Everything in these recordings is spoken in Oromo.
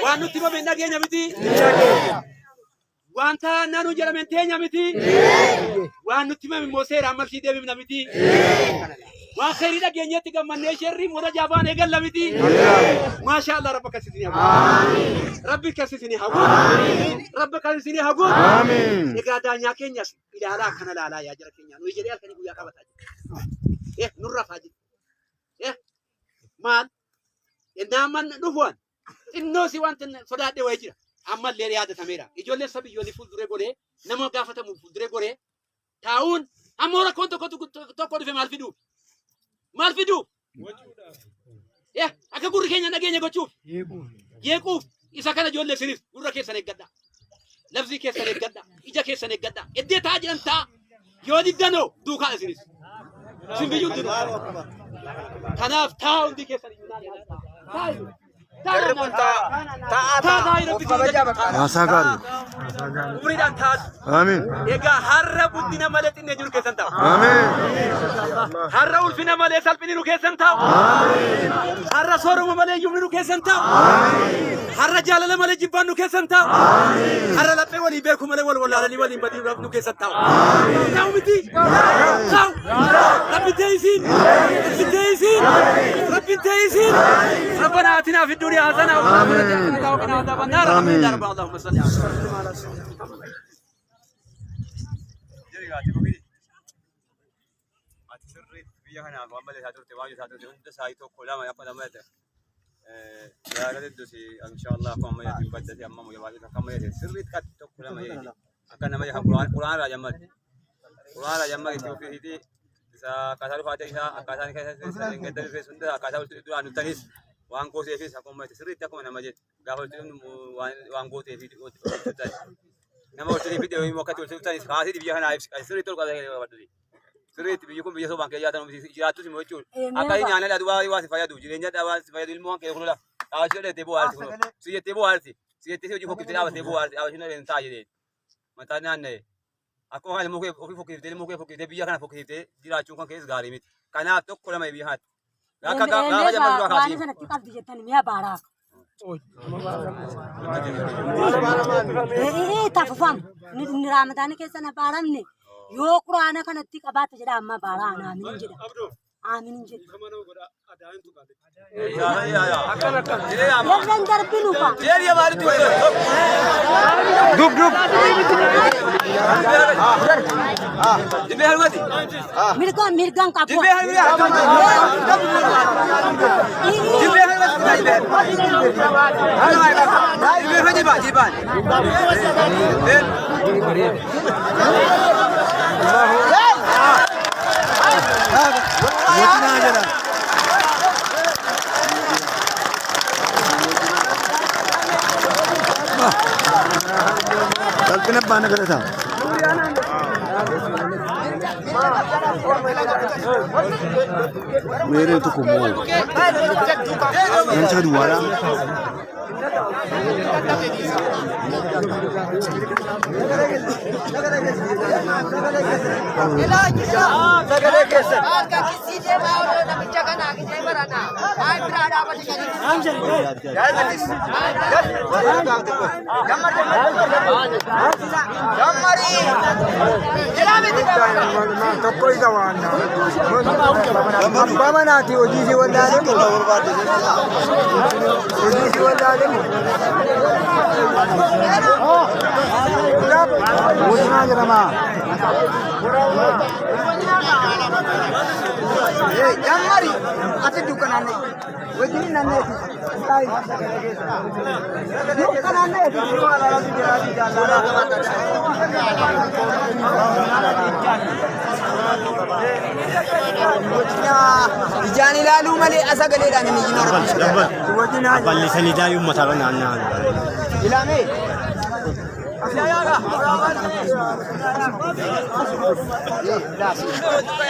waan nutti himame nageenya miti wanta nanu jedhame teenya miti waan nutti himame immoo seeraan marsii deebifna miti waan khayrii dhageenyetti gammannee sherrii mura jaabaan eegalla miti maasha Allah rabbi kasisini hagu rabbi kasisini hagu rabbi kasisini hagu egaa daanyaa keenyas ilaalaa kana laalaa yaa jara keenya nu jedhee halkanii guyyaa qabataa nurra faaji maal innaman dhufuwan innoosi wanti sodaadhe wayii jira amma illee yaadatameera ijoolleen sabiyyoonni fuulduree godhee nama gaafatamu fuulduree godhee taa'uun amma rakkoon tokko dhufe maal fiduu akka gurri keenya nageenya gochuuf yeequuf isa kana ijoollee siniif gurra keessan eeggadha labsii keessan eeggadha ija keessan eeggadha eddee taa'aa jiran ta'a yoo diddanoo duukaa isinis simbiyyuun didu kanaaf ta'a hundi keessan iyyuu Uridan taas. Amin. Ega harra buddina malee xinne jiru keessan ta'u. Amin. Harra ulfina malee salphini nu keessan ta'u. Amin. Harra sooroma malee yumni nu keessan ta'u. Amin. Harra jaalala malee jibbaan nu keessan ta'u. Amin. Harra laphee walii beeku malee wal wallaalanii waliin badii nu keessan ta'u. Amin. Ta'u miti. Ta'u. Rabbi teeyisin. Rabbi teeyisin. Rabbi teeyisin. Rabbana atina fi dunya hasana wa fil akhirati hasana wa qina adhaban nar. Amin. Ya rabbi Allahumma salli ala Yana Muhammad Haturte Waju Haturte unta saito kolama yapa namete yaara deddosi inshallah kama yati badati amma mo yawa kama yati sirrit kat to kolama yati akan nama ya Quran ra jamma itu hiti sa kasar fate isa akasan ka ngedal fe sunda akasa itu anu tanis wang ko se fe sakoma yati sirrit akoma nama je gafal tu wang ko te fi nama uti video mo katul tanis khasi di yana sirrit to kada waddi Sirrit biyyukum biyya soban ke yaatan jiraatu si mochul akai nyaana la duwa wa sifaya du jirenya dawa sifaya du ilmu ke khulula awasho de tebo arti khulu siye tebo arti siye tebo juko kitna wa tebo arti awasho ne ta jide mata nyanne ako hal mo ke ofi fokite mo ke fokite biyya kana fokite jiraatu kan ke isgari mit kana to kula mai bihat ga jama duwa khasi sana tikal dijetan miya bara tafam ni ramadan ke sana baram ni Yo Quran kan ati kabat jeda amma bara amin jeda amin jeda Yang terpilu pak Duk Mirgang kapu Kalpina paano ka ito? Meron ito kumuha. Yan sa dua lang. Jamari, ati dukan ane. Wajib nane. Dukan ane. Ijani lalu mali asa gale dan ni jinor. Balli sani dayu mataran anna. Ilame.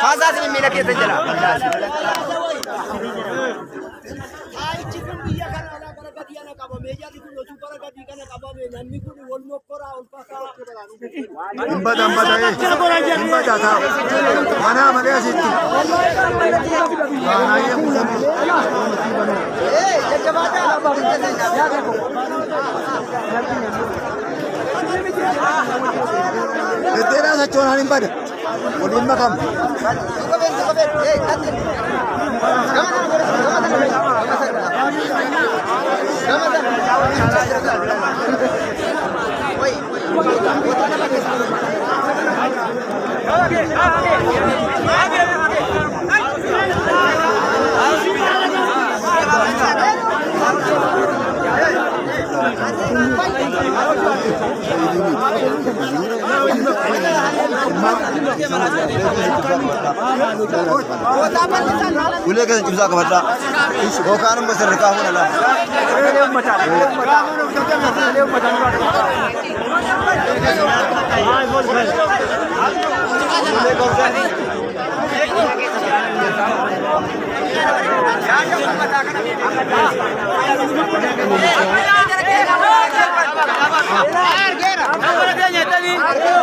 Kaza sini mina kita jala. Ai cikun biya kan ala kara kadiana kabo meja di kulo supara kadi kana kabo Imbada ta. Mana male asitti. Mana ye muzami. Tera sachona imbada. Odin makam. Boleh kan juga kepada bukan besar kamu lah. Ada